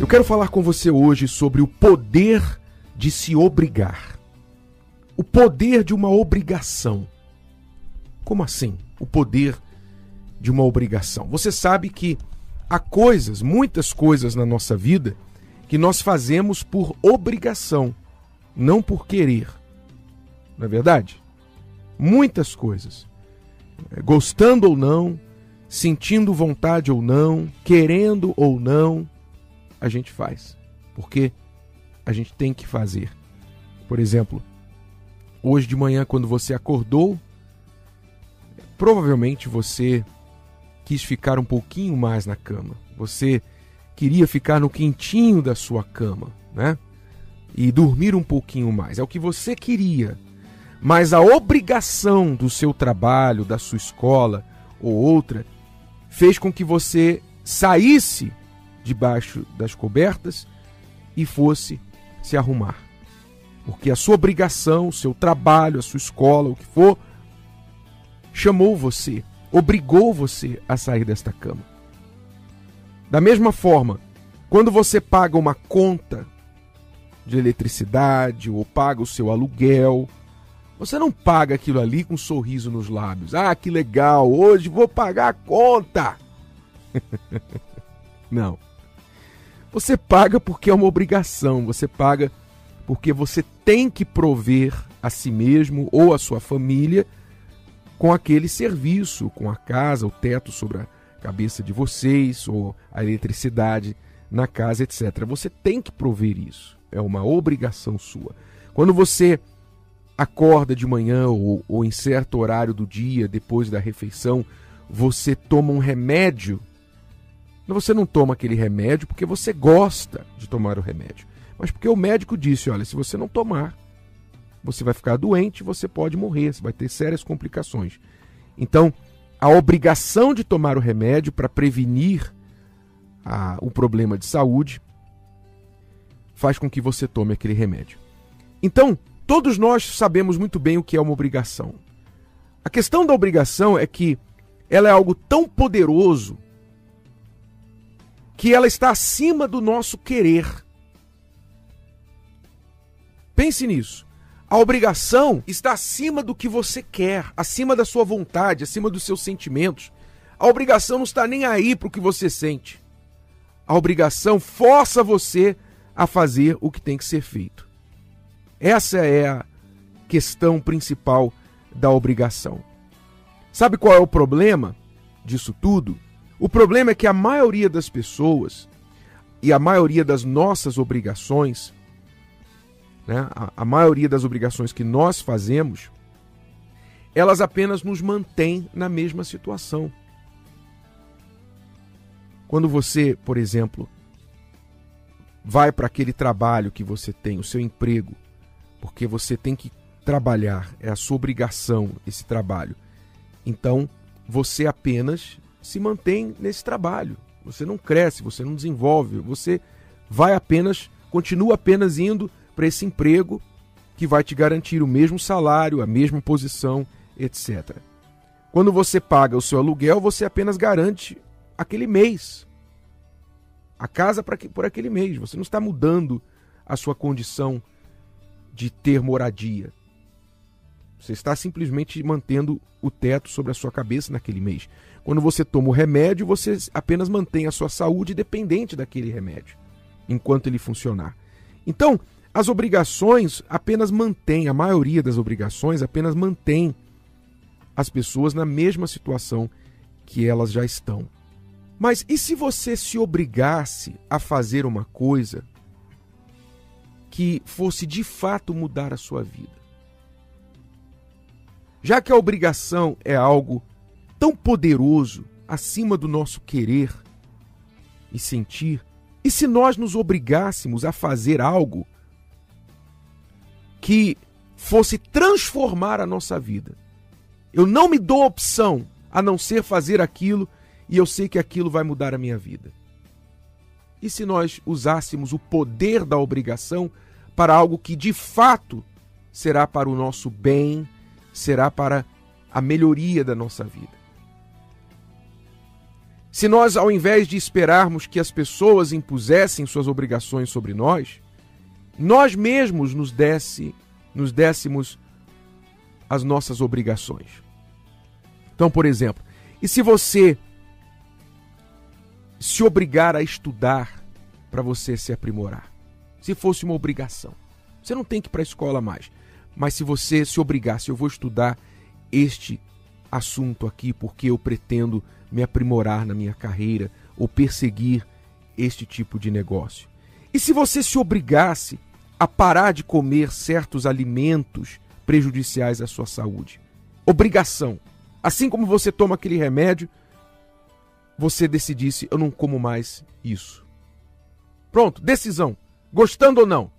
Eu quero falar com você hoje sobre o poder de se obrigar. O poder de uma obrigação. Como assim? O poder de uma obrigação. Você sabe que há coisas, muitas coisas na nossa vida que nós fazemos por obrigação, não por querer. Não é verdade? Muitas coisas. Gostando ou não, sentindo vontade ou não, querendo ou não, a gente faz. Porque a gente tem que fazer. Por exemplo, hoje de manhã, quando você acordou, provavelmente você quis ficar um pouquinho mais na cama. Você queria ficar no quentinho da sua cama, né? E dormir um pouquinho mais. É o que você queria. Mas a obrigação do seu trabalho, da sua escola ou outra, fez com que você saísse debaixo das cobertas e fosse se arrumar. Porque a sua obrigação, o seu trabalho, a sua escola, o que for, chamou você, obrigou você a sair desta cama. Da mesma forma, quando você paga uma conta de eletricidade ou paga o seu aluguel, você não paga aquilo ali com um sorriso nos lábios. Ah, que legal, hoje vou pagar a conta. Não. Você paga porque é uma obrigação, você paga porque você tem que prover a si mesmo ou a sua família com aquele serviço, com a casa, o teto sobre a cabeça de vocês, ou a eletricidade na casa, etc. Você tem que prover isso, é uma obrigação sua. Quando você acorda de manhã ou em certo horário do dia, depois da refeição, você toma um remédio. Você não toma aquele remédio porque você gosta de tomar o remédio, mas porque o médico disse, olha, se você não tomar, você vai ficar doente, você pode morrer, você vai ter sérias complicações. Então, a obrigação de tomar o remédio para prevenir o problema de saúde faz com que você tome aquele remédio. Então, todos nós sabemos muito bem o que é uma obrigação. A questão da obrigação é que ela é algo tão poderoso que ela está acima do nosso querer. Pense nisso. A obrigação está acima do que você quer, acima da sua vontade, acima dos seus sentimentos. A obrigação não está nem aí para o que você sente. A obrigação força você a fazer o que tem que ser feito. Essa é a questão principal da obrigação. Sabe qual é o problema disso tudo? O problema é que a maioria das pessoas e a maioria das nossas obrigações, né, a maioria das obrigações que nós fazemos, elas apenas nos mantêm na mesma situação. Quando você, por exemplo, vai para aquele trabalho que você tem, o seu emprego, porque você tem que trabalhar, é a sua obrigação esse trabalho, então você apenas se mantém nesse trabalho. Você não cresce, você não desenvolve, você continua apenas indo para esse emprego que vai te garantir o mesmo salário, a mesma posição, etc. Quando você paga o seu aluguel, você apenas garante aquele mês, a casa por aquele mês. Você não está mudando a sua condição de ter moradia. Você está simplesmente mantendo o teto sobre a sua cabeça naquele mês. Quando você toma o remédio, você apenas mantém a sua saúde dependente daquele remédio, enquanto ele funcionar. Então, as obrigações apenas mantêm, a maioria das obrigações apenas mantém as pessoas na mesma situação que elas já estão. Mas e se você se obrigasse a fazer uma coisa que fosse de fato mudar a sua vida? Já que a obrigação é algo tão poderoso, acima do nosso querer e sentir, e se nós nos obrigássemos a fazer algo que fosse transformar a nossa vida? Eu não me dou opção a não ser fazer aquilo e eu sei que aquilo vai mudar a minha vida. E se nós usássemos o poder da obrigação para algo que de fato será para o nosso bem, será para a melhoria da nossa vida? Se nós, ao invés de esperarmos que as pessoas impusessem suas obrigações sobre nós, nós mesmos nos dessemos as nossas obrigações. Então, por exemplo, e se você se obrigar a estudar para você se aprimorar? Se fosse uma obrigação. Você não tem que ir para a escola mais. Mas se você se obrigasse, eu vou estudar este assunto aqui porque eu pretendo me aprimorar na minha carreira ou perseguir este tipo de negócio. E se você se obrigasse a parar de comer certos alimentos prejudiciais à sua saúde? Obrigação. Assim como você toma aquele remédio, você decidisse, eu não como mais isso. Pronto, decisão. Gostando ou não.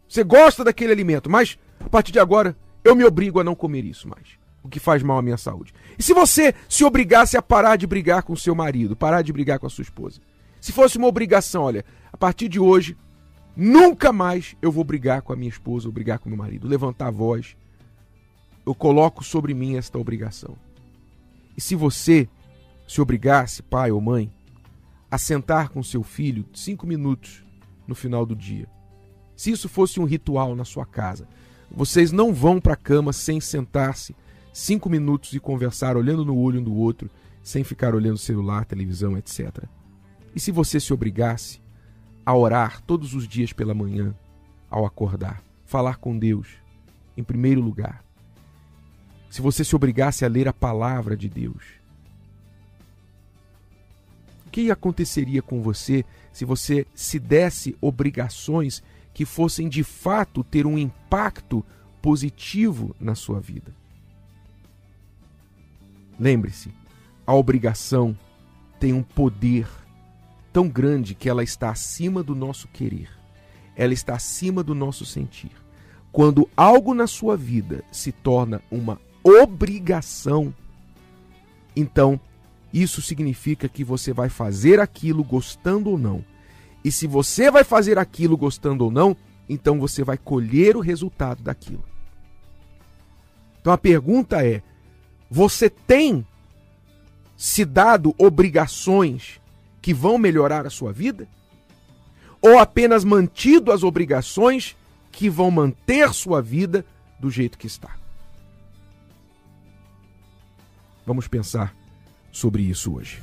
Você gosta daquele alimento, mas a partir de agora eu me obrigo a não comer isso mais. O que faz mal à minha saúde. E se você se obrigasse a parar de brigar com o seu marido, parar de brigar com a sua esposa? Se fosse uma obrigação, olha, a partir de hoje, nunca mais eu vou brigar com a minha esposa ou brigar com o meu marido. Levantar a voz, eu coloco sobre mim esta obrigação. E se você se obrigasse, pai ou mãe, a sentar com seu filho 5 minutos no final do dia, se isso fosse um ritual na sua casa, vocês não vão para a cama sem sentar-se 5 minutos e conversar olhando no olho um do outro, sem ficar olhando celular, televisão, etc. E se você se obrigasse a orar todos os dias pela manhã, ao acordar, falar com Deus em primeiro lugar? Se você se obrigasse a ler a palavra de Deus? O que aconteceria com você se você se desse obrigações que fossem de fato ter um impacto positivo na sua vida? Lembre-se, a obrigação tem um poder tão grande que ela está acima do nosso querer. Ela está acima do nosso sentir. Quando algo na sua vida se torna uma obrigação, então isso significa que você vai fazer aquilo gostando ou não. E se você vai fazer aquilo gostando ou não, então você vai colher o resultado daquilo. Então a pergunta é, você tem se dado obrigações que vão melhorar a sua vida? Ou apenas mantido as obrigações que vão manter sua vida do jeito que está? Vamos pensar sobre isso hoje.